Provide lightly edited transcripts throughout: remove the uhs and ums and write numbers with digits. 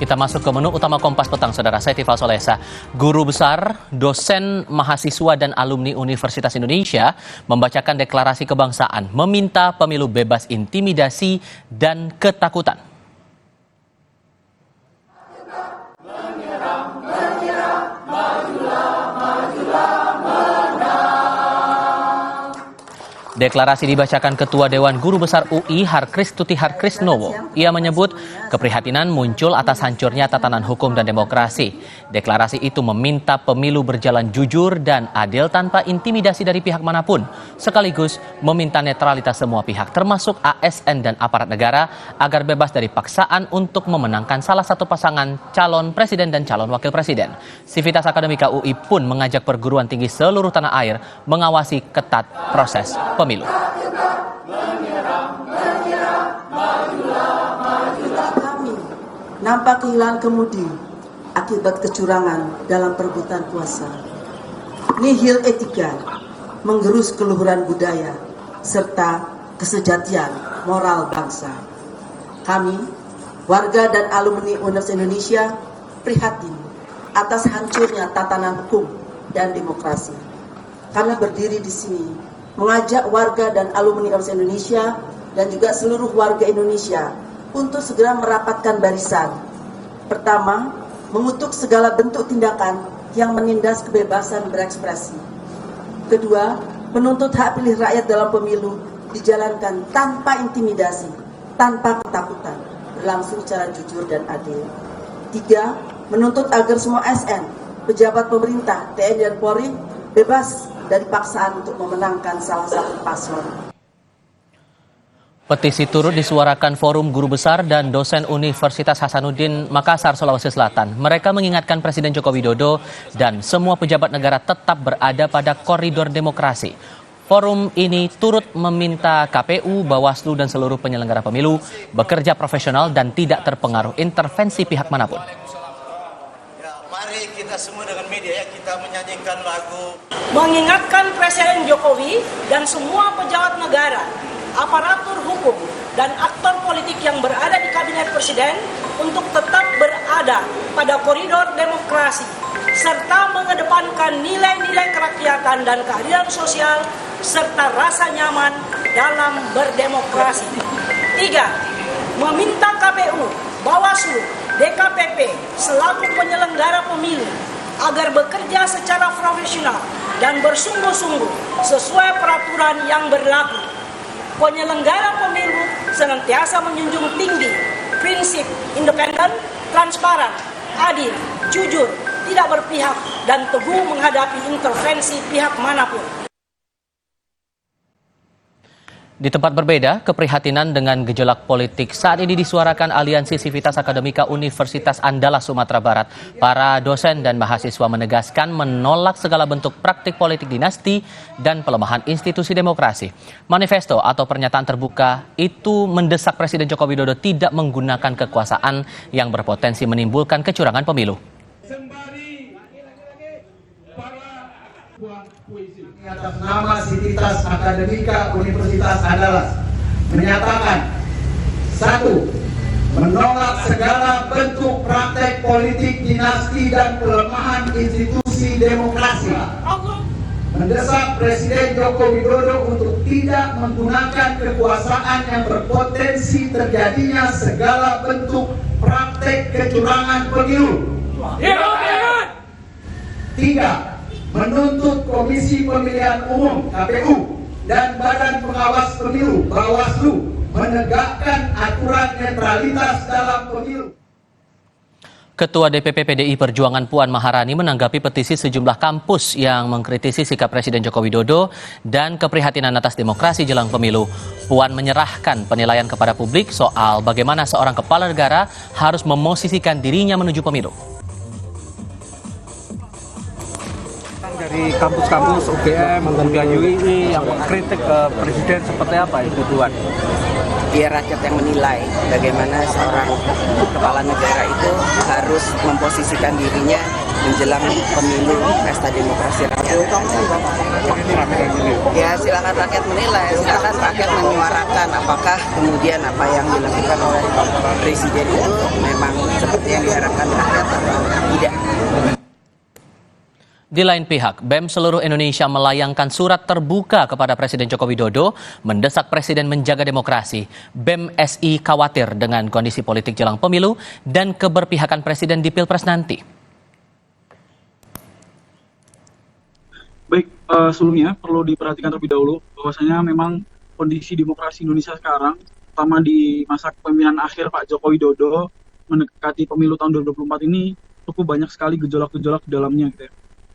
Kita masuk ke menu utama Kompas Petang, Saudara. Saya Tifal Solesa. Guru besar, dosen, mahasiswa, dan alumni Universitas Indonesia membacakan deklarasi kebangsaan, meminta pemilu bebas intimidasi dan ketakutan. Deklarasi dibacakan Ketua Dewan Guru Besar UI Harkristuti Harkrisnowo. Ia menyebut keprihatinan muncul atas hancurnya tatanan hukum dan demokrasi. Deklarasi itu meminta pemilu berjalan jujur dan adil tanpa intimidasi dari pihak manapun, sekaligus meminta netralitas semua pihak termasuk ASN dan aparat negara agar bebas dari paksaan untuk memenangkan salah satu pasangan calon presiden dan calon wakil presiden. Sivitas Akademika UI pun mengajak perguruan tinggi seluruh tanah air mengawasi ketat proses pemilu. Kami nampak kehilangan kemudi akibat kecurangan dalam perebutan kuasa. Nihil etika, menggerus keluhuran budaya, serta kesejatian moral bangsa. Kami, warga dan alumni Universitas Indonesia, prihatin atas hancurnya tatanan hukum dan demokrasi. Kami berdiri di sini mengajak warga dan alumni Universitas Indonesia dan juga seluruh warga Indonesia untuk segera merapatkan barisan. Pertama, mengutuk segala bentuk tindakan yang menindas kebebasan berekspresi. Kedua, menuntut hak pilih rakyat dalam pemilu dijalankan tanpa intimidasi, tanpa ketakutan, berlangsung secara jujur dan adil. Tiga, menuntut agar semua ASN, pejabat pemerintah, TNI dan Polri bebas dari paksaan untuk memenangkan salah satu paslon. Petisi turut disuarakan Forum Guru Besar dan Dosen Universitas Hasanuddin Makassar, Sulawesi Selatan. Mereka mengingatkan Presiden Joko Widodo dan semua pejabat negara tetap berada pada koridor demokrasi. Forum ini turut meminta KPU, Bawaslu, dan seluruh penyelenggara pemilu bekerja profesional dan tidak terpengaruh intervensi pihak manapun. Mari kita semua dengan media kita menyanyikan lagu. Mengingatkan Presiden Jokowi dan semua pejabat negara, aparatur hukum, dan aktor politik yang berada di Kabinet Presiden untuk tetap berada pada koridor demokrasi, serta mengedepankan nilai-nilai kerakyatan dan keadilan sosial, serta rasa nyaman dalam berdemokrasi. 3. Meminta KPU, Bawaslu, DKPP selaku penyelenggara pemilu agar bekerja secara profesional dan bersungguh-sungguh sesuai peraturan yang berlaku. Penyelenggara pemilu senantiasa menjunjung tinggi prinsip independen, transparan, adil, jujur, tidak berpihak, dan teguh menghadapi intervensi pihak manapun. Di tempat berbeda, keprihatinan dengan gejolak politik saat ini disuarakan Aliansi Sivitas Akademika Universitas Andalas Sumatera Barat. Para dosen dan mahasiswa menegaskan menolak segala bentuk praktik politik dinasti dan pelemahan institusi demokrasi. Manifesto atau pernyataan terbuka itu mendesak Presiden Joko Widodo tidak menggunakan kekuasaan yang berpotensi menimbulkan kecurangan pemilu. Atas nama Sivitas Akademika Universitas Andalas menyatakan 1. Menolak segala bentuk praktek politik dinasti dan pelemahan institusi demokrasi. Mendesak Presiden Joko Widodo untuk tidak menggunakan kekuasaan yang berpotensi terjadinya segala bentuk praktek kecurangan pemilu. 3. Menuntut Komisi Pemilihan Umum (KPU) dan Badan Pengawas Pemilu (Bawaslu) menegakkan aturan netralitas dalam pemilu. Ketua DPP PDI Perjuangan Puan Maharani menanggapi petisi sejumlah kampus yang mengkritisi sikap Presiden Joko Widodo dan keprihatinan atas demokrasi jelang pemilu. Puan menyerahkan penilaian kepada publik soal bagaimana seorang kepala negara harus memosisikan dirinya menuju pemilu. Dari kampus-kampus UGM, kemudian UI yang mengkritik ke Presiden seperti apa itu Tuan? Biar rakyat yang menilai bagaimana seorang kepala negara itu harus memposisikan dirinya menjelang pemilu pesta demokrasi rakyat. Ya silakan rakyat menilai, silakan rakyat menyuarakan apakah kemudian apa yang dilakukan oleh Presiden itu memang seperti yang diharapkan rakyat atau tidak. Di lain pihak, BEM seluruh Indonesia melayangkan surat terbuka kepada Presiden Joko Widodo mendesak Presiden menjaga demokrasi. BEM SI khawatir dengan kondisi politik jelang pemilu dan keberpihakan Presiden di Pilpres nanti. Baik, sebelumnya perlu diperhatikan terlebih dahulu bahwasanya memang kondisi demokrasi Indonesia sekarang, terutama di masa kepemimpinan akhir Pak Joko Widodo mendekati pemilu tahun 2024 ini cukup banyak sekali gejolak-gejolak di dalamnya gitu ya.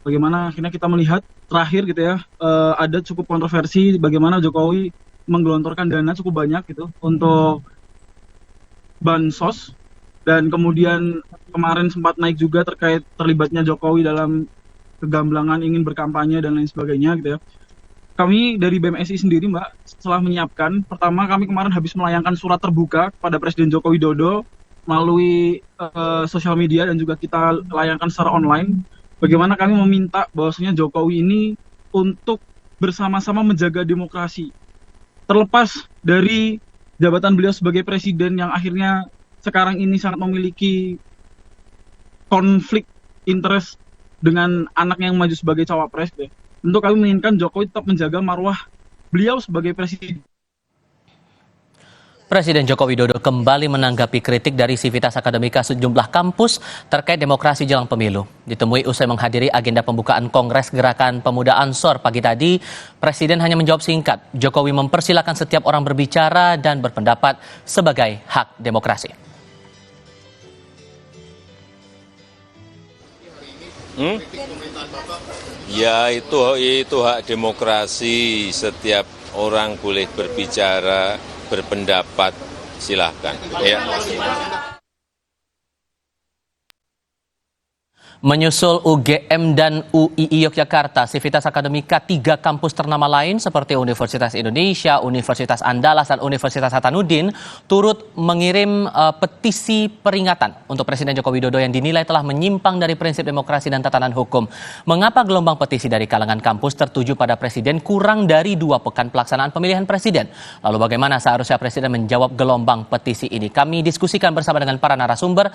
Bagaimana akhirnya kita melihat terakhir gitu ya, ada cukup kontroversi bagaimana Jokowi menggelontorkan dana cukup banyak gitu untuk bansos, dan kemudian kemarin sempat naik juga terkait terlibatnya Jokowi dalam kegamblangan ingin berkampanye dan lain sebagainya gitu ya. Kami dari BMSI sendiri Mbak, setelah menyiapkan, pertama kami kemarin habis melayangkan surat terbuka kepada Presiden Joko Widodo melalui sosial media dan juga kita layangkan secara online. Bagaimana kami meminta bahwasanya Jokowi ini untuk bersama-sama menjaga demokrasi. Terlepas dari jabatan beliau sebagai presiden yang akhirnya sekarang ini sangat memiliki konflik interest dengan anaknya yang maju sebagai cawapres. Tentu kami menginginkan Jokowi tetap menjaga marwah beliau sebagai presiden. Presiden Joko Widodo kembali menanggapi kritik dari Sivitas Akademika sejumlah kampus terkait demokrasi jelang pemilu. Ditemui usai menghadiri agenda pembukaan Kongres Gerakan Pemuda Ansor pagi tadi, Presiden hanya menjawab singkat. Jokowi mempersilahkan setiap orang berbicara dan berpendapat sebagai hak demokrasi. Ya, itu hak demokrasi. Setiap orang boleh berbicara, berpendapat, silahkan. Ya. Menyusul UGM dan UII Yogyakarta, Sivitas Akademika 3 kampus ternama lain seperti Universitas Indonesia, Universitas Andalas, dan Universitas Hasanuddin turut mengirim petisi peringatan untuk Presiden Joko Widodo yang dinilai telah menyimpang dari prinsip demokrasi dan tatanan hukum. Mengapa gelombang petisi dari kalangan kampus tertuju pada Presiden kurang dari 2 pekan pelaksanaan pemilihan Presiden? Lalu bagaimana seharusnya Presiden menjawab gelombang petisi ini? Kami diskusikan bersama dengan para narasumber.